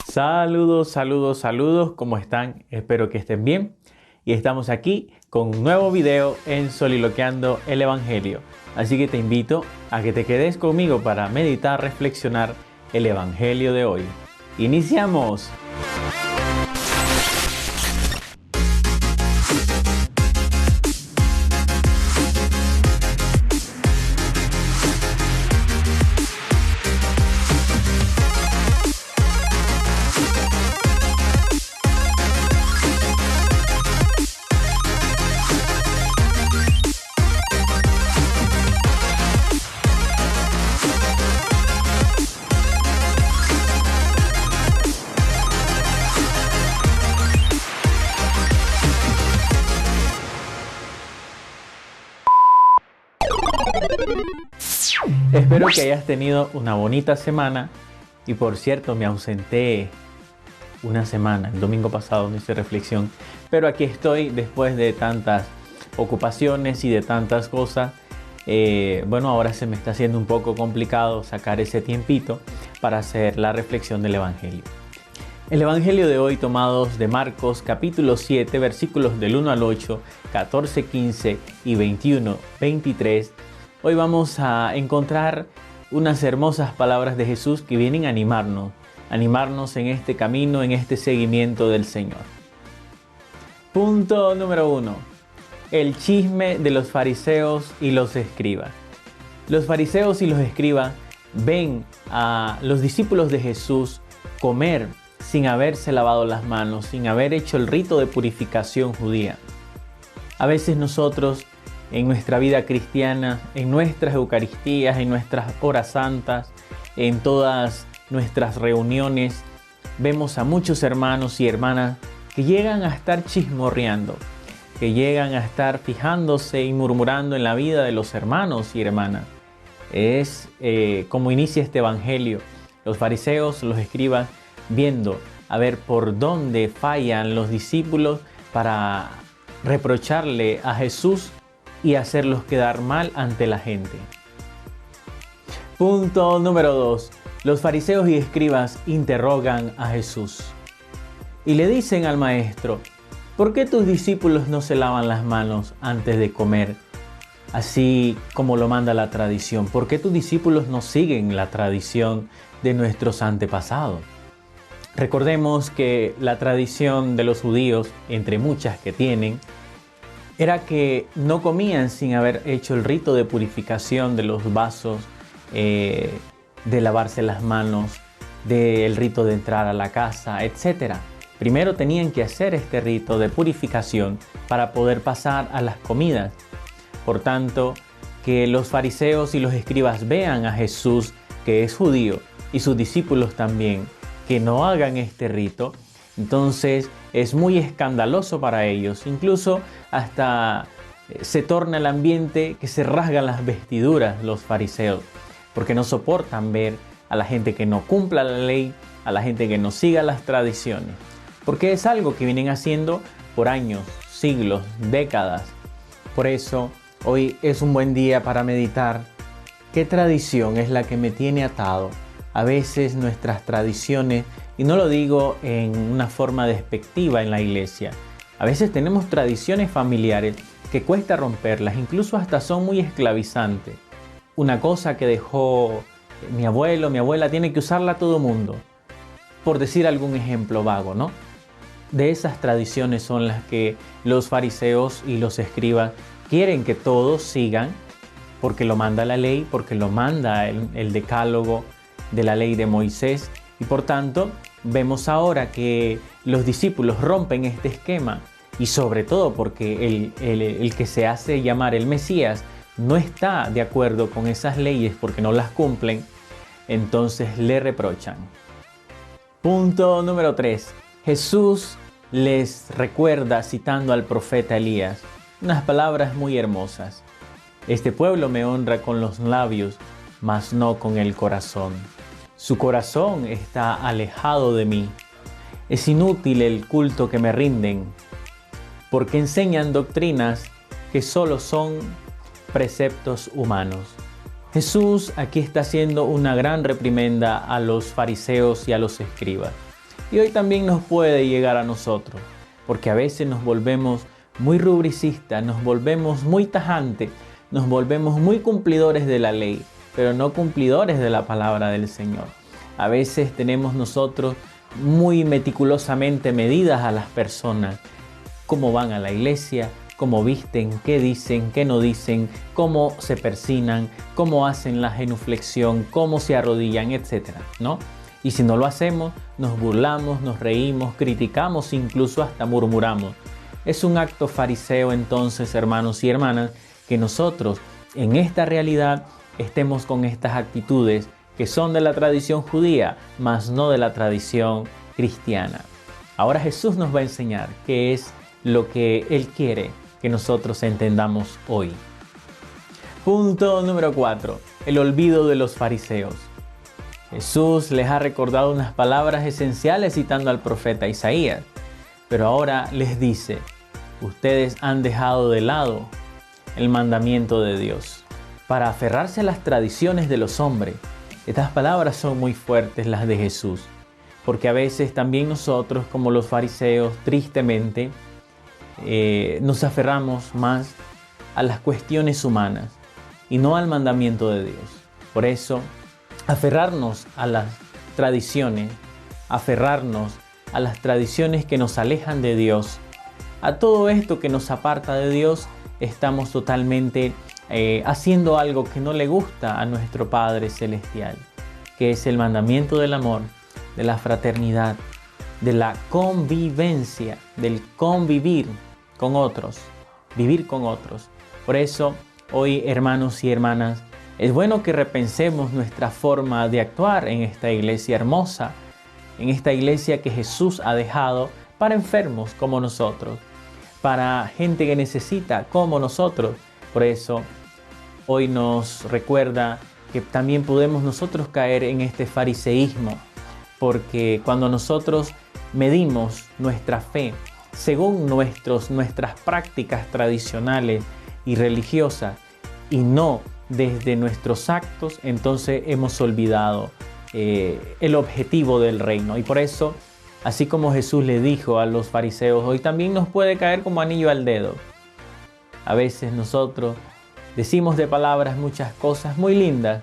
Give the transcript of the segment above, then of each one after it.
Saludos, saludos, saludos, ¿cómo están? Espero que estén bien. Y estamos aquí con un nuevo video en Soliloqueando el Evangelio. Así que te invito a que te quedes conmigo para meditar, reflexionar el Evangelio de hoy. ¡Iniciamos! Espero que hayas tenido una bonita semana y por cierto me ausenté una semana, el domingo pasado no hice reflexión, pero aquí estoy después de tantas ocupaciones y de tantas cosas. Bueno, ahora se me está haciendo un poco complicado sacar ese tiempito para hacer la reflexión del Evangelio. El Evangelio de hoy tomados de Marcos capítulo 7 versículos del 1 al 8, 14, 15 y 21, 23. Hoy vamos a encontrar unas hermosas palabras de Jesús que vienen a animarnos en este camino, en este seguimiento del Señor. Punto número 1. El chisme de los fariseos y los escribas. Los fariseos y los escribas ven a los discípulos de Jesús comer sin haberse lavado las manos, sin haber hecho el rito de purificación judía. A veces nosotros en nuestra vida cristiana, en nuestras Eucaristías, en nuestras horas santas, en todas nuestras reuniones, vemos a muchos hermanos y hermanas que llegan a estar chismorreando, que llegan a estar fijándose y murmurando en la vida de los hermanos y hermanas. Es como inicia este Evangelio. Los fariseos, los escribas, viendo a ver por dónde fallan los discípulos para reprocharle a Jesús y hacerlos quedar mal ante la gente. Punto número 2. Los fariseos y escribas interrogan a Jesús y le dicen al maestro: ¿por qué tus discípulos no se lavan las manos antes de comer, así como lo manda la tradición? ¿Por qué tus discípulos no siguen la tradición de nuestros antepasados? Recordemos que la tradición de los judíos, entre muchas que tienen, era que no comían sin haber hecho el rito de purificación de los vasos, de lavarse las manos, del rito de entrar a la casa, etc. Primero tenían que hacer este rito de purificación para poder pasar a las comidas. Por tanto, que los fariseos y los escribas vean a Jesús, que es judío, y sus discípulos también, que no hagan este rito, entonces es muy escandaloso para ellos. Incluso hasta se torna el ambiente que se rasgan las vestiduras los fariseos, porque no soportan ver a la gente que no cumpla la ley, a la gente que no siga las tradiciones, porque es algo que vienen haciendo por años, siglos, décadas. Por eso hoy es un buen día para meditar qué tradición es la que me tiene atado. A veces nuestras tradiciones, y no lo digo en una forma despectiva en la iglesia, a veces tenemos tradiciones familiares que cuesta romperlas, incluso hasta son muy esclavizantes. Una cosa que dejó mi abuelo, mi abuela, tiene que usarla todo mundo, por decir algún ejemplo vago, ¿no? De esas tradiciones son las que los fariseos y los escribas quieren que todos sigan, porque lo manda la ley, porque lo manda el decálogo de la ley de Moisés, y por tanto vemos ahora que los discípulos rompen este esquema, y sobre todo porque el que se hace llamar el Mesías no está de acuerdo con esas leyes porque no las cumplen, entonces le reprochan. Punto número 3. Jesús les recuerda citando al profeta Elías unas palabras muy hermosas: este pueblo me honra con los labios, mas no con el corazón. Su corazón está alejado de mí. Es inútil el culto que me rinden, porque enseñan doctrinas que solo son preceptos humanos. Jesús aquí está haciendo una gran reprimenda a los fariseos y a los escribas. y hoy también nos puede llegar a nosotros, porque a veces nos volvemos muy rubricistas, nos volvemos muy tajantes, nos volvemos muy cumplidores de la ley, pero no cumplidores de la palabra del Señor. A veces tenemos nosotros muy meticulosamente medidas a las personas, cómo van a la iglesia, cómo visten, qué dicen, qué no dicen, cómo se persignan, cómo hacen la genuflexión, cómo se arrodillan, etcétera, ¿no? Y si no lo hacemos, nos burlamos, nos reímos, criticamos, incluso hasta murmuramos. Es un acto fariseo entonces, hermanos y hermanas, que nosotros en esta realidad estemos con estas actitudes que son de la tradición judía, mas no de la tradición cristiana. Ahora Jesús nos va a enseñar qué es lo que Él quiere que nosotros entendamos hoy. Punto número 4. El olvido de los fariseos. Jesús les ha recordado unas palabras esenciales citando al profeta Isaías, pero ahora les dice: ustedes han dejado de lado el mandamiento de Dios para aferrarse a las tradiciones de los hombres. Estas palabras son muy fuertes, las de Jesús, porque a veces también nosotros, como los fariseos, tristemente, nos aferramos más a las cuestiones humanas y no al mandamiento de Dios. Por eso, aferrarnos a las tradiciones, aferrarnos a las tradiciones que nos alejan de Dios, a todo esto que nos aparta de Dios, estamos totalmente haciendo algo que no le gusta a nuestro Padre Celestial, que es el mandamiento del amor, de la fraternidad, de la convivencia, del convivir con otros, vivir con otros. Por eso, hoy, hermanos y hermanas, es bueno que repensemos nuestra forma de actuar en esta iglesia hermosa, en esta iglesia que Jesús ha dejado para enfermos como nosotros, para gente que necesita como nosotros. Por eso, hoy nos recuerda que también podemos nosotros caer en este fariseísmo, porque cuando nosotros medimos nuestra fe según nuestras prácticas tradicionales y religiosas y no desde nuestros actos, entonces hemos olvidado el objetivo del reino. Y por eso, así como Jesús le dijo a los fariseos, hoy también nos puede caer como anillo al dedo. A veces nosotros decimos de palabras muchas cosas muy lindas,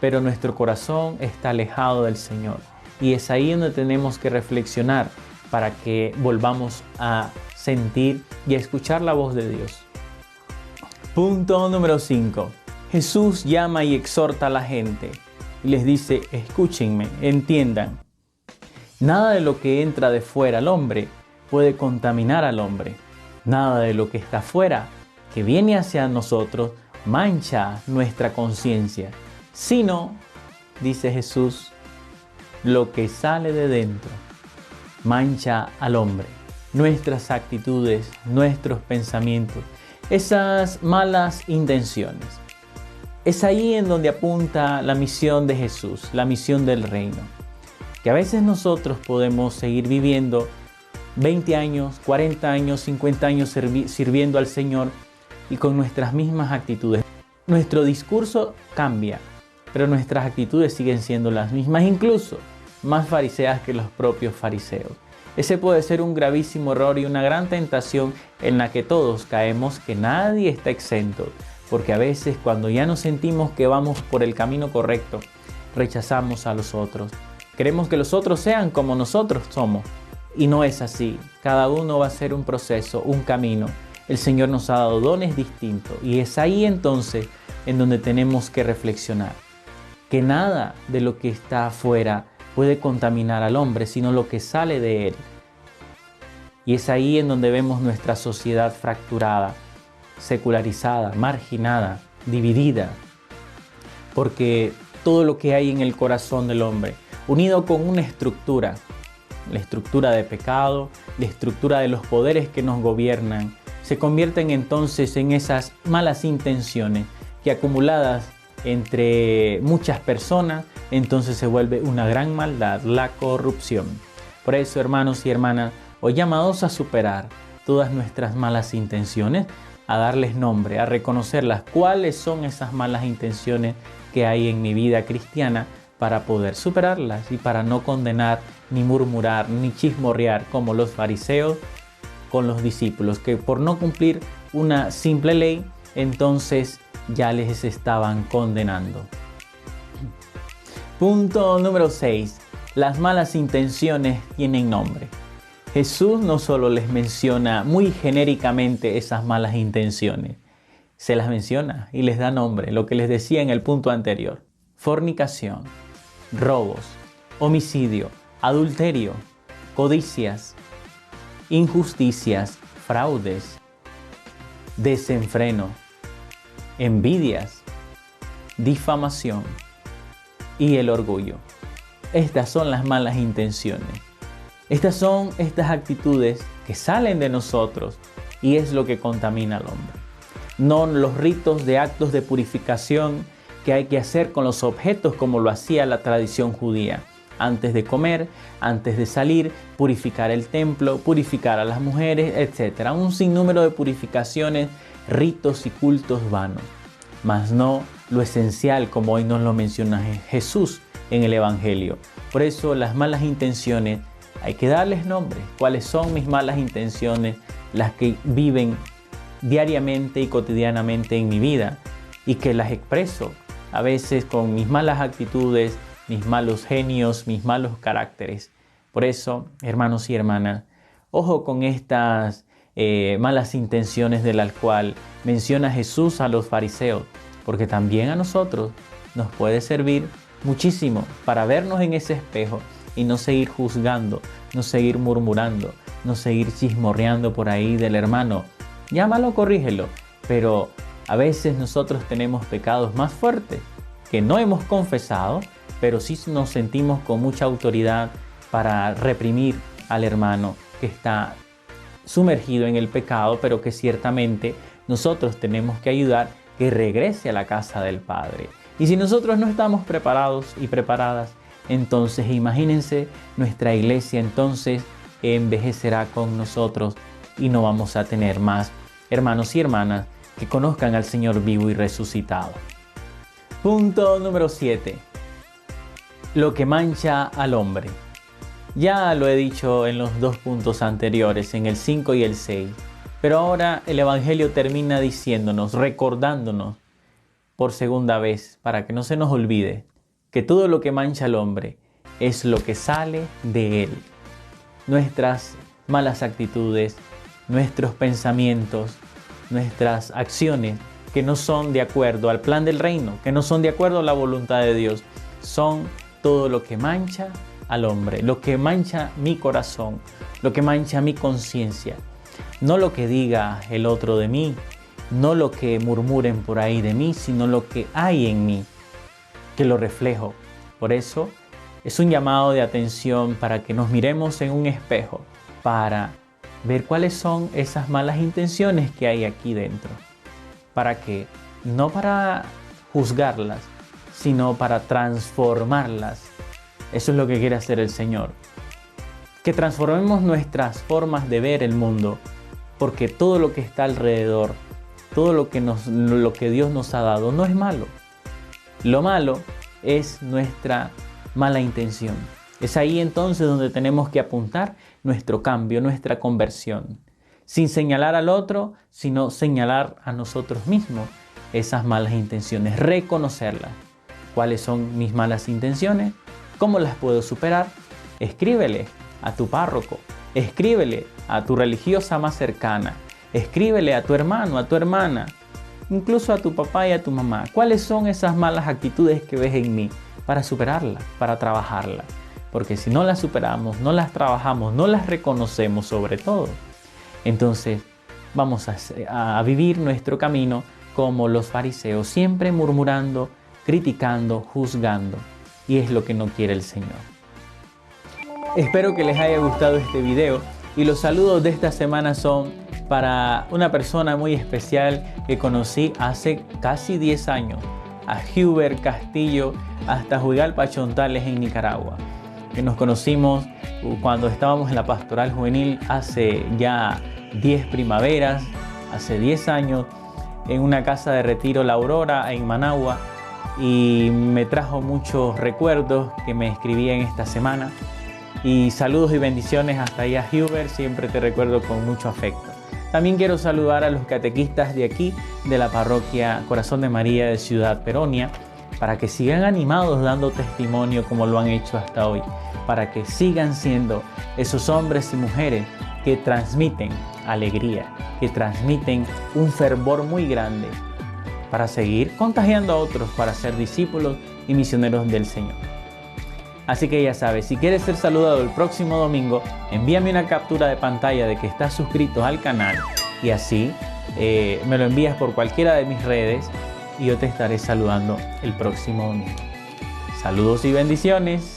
pero nuestro corazón está alejado del Señor. Y es ahí donde tenemos que reflexionar para que volvamos a sentir y a escuchar la voz de Dios. Punto número 5. Jesús llama y exhorta a la gente y les dice: escúchenme, entiendan. Nada de lo que entra de fuera al hombre puede contaminar al hombre. Nada de lo que está fuera, que viene hacia nosotros, mancha nuestra conciencia, sino, dice Jesús, lo que sale de dentro mancha al hombre. Nuestras actitudes, nuestros pensamientos, esas malas intenciones. Es ahí en donde apunta la misión de Jesús, la misión del reino. Que a veces nosotros podemos seguir viviendo 20 años, 40 años, 50 años sirviendo al Señor y con nuestras mismas actitudes. Nuestro discurso cambia, pero nuestras actitudes siguen siendo las mismas, incluso más fariseas que los propios fariseos. Ese puede ser un gravísimo error y una gran tentación en la que todos caemos, que nadie está exento, porque a veces cuando ya nos sentimos que vamos por el camino correcto, rechazamos a los otros. Queremos que los otros sean como nosotros somos, y no es así. Cada uno va a ser un proceso, un camino. El Señor nos ha dado dones distintos y es ahí entonces en donde tenemos que reflexionar. Que nada de lo que está afuera puede contaminar al hombre, sino lo que sale de él. Y es ahí en donde vemos nuestra sociedad fracturada, secularizada, marginada, dividida. Porque todo lo que hay en el corazón del hombre, unido con una estructura, la estructura de pecado, la estructura de los poderes que nos gobiernan, se convierten entonces en esas malas intenciones que acumuladas entre muchas personas, entonces se vuelve una gran maldad, la corrupción. Por eso, hermanos y hermanas, hoy llamados a superar todas nuestras malas intenciones, a darles nombre, a reconocerlas, cuáles son esas malas intenciones que hay en mi vida cristiana, para poder superarlas y para no condenar, ni murmurar, ni chismorrear como los fariseos con los discípulos, que por no cumplir una simple ley, entonces ya les estaban condenando. Punto número 6. Las malas intenciones tienen nombre. Jesús no solo les menciona muy genéricamente esas malas intenciones, se las menciona y les da nombre, lo que les decía en el punto anterior: fornicación, robos, homicidio, adulterio, codicias, injusticias, fraudes, desenfreno, envidias, difamación y el orgullo. Estas son las malas intenciones. Estas son estas actitudes que salen de nosotros y es lo que contamina al hombre. No los ritos de actos de purificación que hay que hacer con los objetos como lo hacía la tradición judía. Antes de comer, antes de salir, purificar el templo, purificar a las mujeres, etc. Un sinnúmero de purificaciones, ritos y cultos vanos. Mas no lo esencial como hoy nos lo menciona Jesús en el Evangelio. Por eso las malas intenciones hay que darles nombre. ¿Cuáles son mis malas intenciones? Las que viven diariamente y cotidianamente en mi vida y que las expreso a veces con mis malas actitudes, mis malos genios, mis malos caracteres. Por eso, hermanos y hermanas, ojo con estas malas intenciones de las cuales menciona Jesús a los fariseos, porque también a nosotros nos puede servir muchísimo para vernos en ese espejo y no seguir juzgando, no seguir murmurando, no seguir chismorreando por ahí del hermano. Llámalo, corrígelo, pero a veces nosotros tenemos pecados más fuertes que no hemos confesado, pero sí nos sentimos con mucha autoridad para reprimir al hermano que está sumergido en el pecado, pero que ciertamente nosotros tenemos que ayudar que regrese a la casa del Padre. Y si nosotros no estamos preparados y preparadas, entonces imagínense, nuestra iglesia entonces envejecerá con nosotros y no vamos a tener más hermanos y hermanas que conozcan al Señor vivo y resucitado. Punto número 7. Lo que mancha al hombre. Ya lo he dicho en los dos puntos anteriores, en el 5 y el 6. Pero ahora el Evangelio termina diciéndonos, recordándonos por segunda vez, para que no se nos olvide, que todo lo que mancha al hombre es lo que sale de él. Nuestras malas actitudes, nuestros pensamientos, nuestras acciones que no son de acuerdo al plan del reino, que no son de acuerdo a la voluntad de Dios, son todo lo que mancha al hombre, lo que mancha mi corazón, lo que mancha mi conciencia. No lo que diga el otro de mí, no lo que murmuren por ahí de mí, sino lo que hay en mí, que lo reflejo. Por eso es un llamado de atención para que nos miremos en un espejo, para ver cuáles son esas malas intenciones que hay aquí dentro. ¿Para qué? No para juzgarlas, sino para transformarlas. Eso es lo que quiere hacer el Señor. Que transformemos nuestras formas de ver el mundo, porque todo lo que está alrededor, todo lo que Dios nos ha dado no es malo. Lo malo es nuestra mala intención. Es ahí entonces donde tenemos que apuntar nuestro cambio, nuestra conversión. Sin señalar al otro, sino señalar a nosotros mismos esas malas intenciones, reconocerlas. ¿Cuáles son mis malas intenciones? ¿Cómo las puedo superar? Escríbele a tu párroco, escríbele a tu religiosa más cercana, escríbele a tu hermano, a tu hermana, incluso a tu papá y a tu mamá. ¿Cuáles son esas malas actitudes que ves en mí? Para superarlas, para trabajarlas. Porque si no las superamos, no las trabajamos, no las reconocemos sobre todo, entonces vamos a vivir nuestro camino como los fariseos, siempre murmurando, criticando, juzgando. Y es lo que no quiere el Señor. Espero que les haya gustado este video y los saludos de esta semana son para una persona muy especial que conocí hace casi 10 años, a Hubert Castillo, hasta Juigalpa, Chontales en Nicaragua, que nos conocimos cuando estábamos en la pastoral juvenil hace ya 10 primaveras, hace 10 años, en una casa de retiro La Aurora en Managua. y me trajo muchos recuerdos que me escribí en esta semana. Y saludos y bendiciones hasta allá, Hubert, siempre te recuerdo con mucho afecto. También quiero saludar a los catequistas de aquí, de la parroquia Corazón de María de Ciudad Peronia, para que sigan animados dando testimonio como lo han hecho hasta hoy, para que sigan siendo esos hombres y mujeres que transmiten alegría, que transmiten un fervor muy grande para seguir contagiando a otros, para ser discípulos y misioneros del Señor. Así que ya sabes, si quieres ser saludado el próximo domingo, envíame una captura de pantalla de que estás suscrito al canal y así me lo envías por cualquiera de mis redes y yo te estaré saludando el próximo domingo. Saludos y bendiciones.